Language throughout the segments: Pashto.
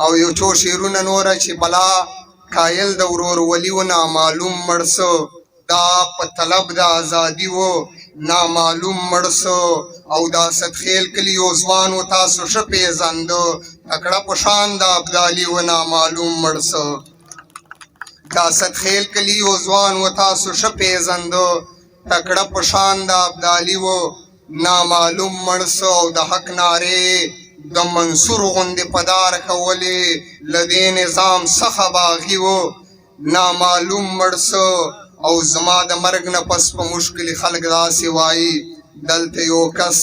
او یو څو شعرونه نوره چې بلا قایل د ورور ولی و نامعلوم مړ سو دا په طلب د ازادي و نامعلوم مړ سو او دا صدخیل کلي یو ځوان و تاسو ښه پېژندو تکړه په شان د ابدالي و نامعلوم مړ سو دا صدخیل کلي یو ځوان و تاسو ښه پېژندو تکړه په شان د ابدالي و نامعلوم مړ سو او د حق نارې د منصور غوندې په دار کولې له دې نظام څخه باغي و نامعلوم مړ سو او زما د مرګ نه پس په مشکلې خلک داسې وایي دلته یو کس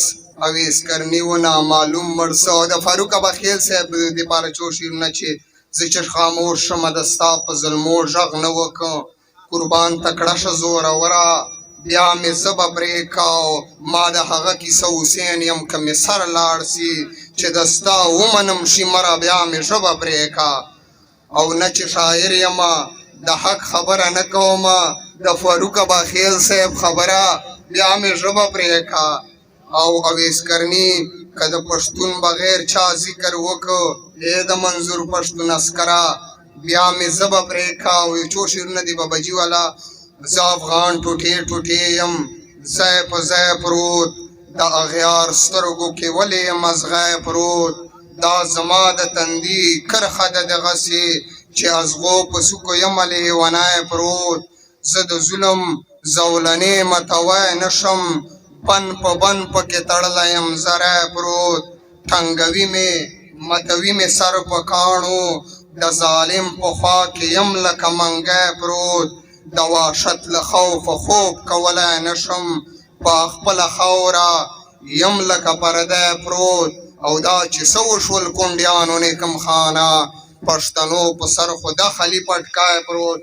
اویس کرني و نامعلوم مړ سو او د فاروق اباخیل صاحب دپاره څو شعرونه چې زه چې خاموش شمه د ستا په ظلمو غږ نه وکړم قربان تکړه شه زوروره بیا مې زه به پرې کاو ما د هغه کیسه حسین یم که مې سر لاړ سي چې د ستا ومنم شي مره بیا مې ژبه پرې کا او نه چې شاعر یمه د حق خبره نه کومه د فاروق اباخیل صاحب خبره بیا مې ژبه پرې کا او اویس کرني که د پښتون بغیر چا ذکر وکړو ای د منظور پښتون عسکره بیا مې ژبه پرې کا او یو څو شعرونه دي بابجي والا زه افغان ټوټې ټوټې یم ځای په ځای پروت د اغیار سترګو کې ولې یم ازغی پروت دا زما د تندي کرښه ده دغسې چې ازغو په څوکو یمه لیونی پروت زه د ظلم زولنې متوی نشم بن په بن پکې تړلی یم زری پروت ټنګوي مې متوي مې سر په کاڼو د ظالم په خوا کې یم لکه منګی پروت د وحشت له خوفه خوب کولی نشم په خپله خاوره یم لکه پردی پروت او دا چې څه وشول کونډیانو نیکم خانه پښتنو په سر خو دخلي پټکی پروت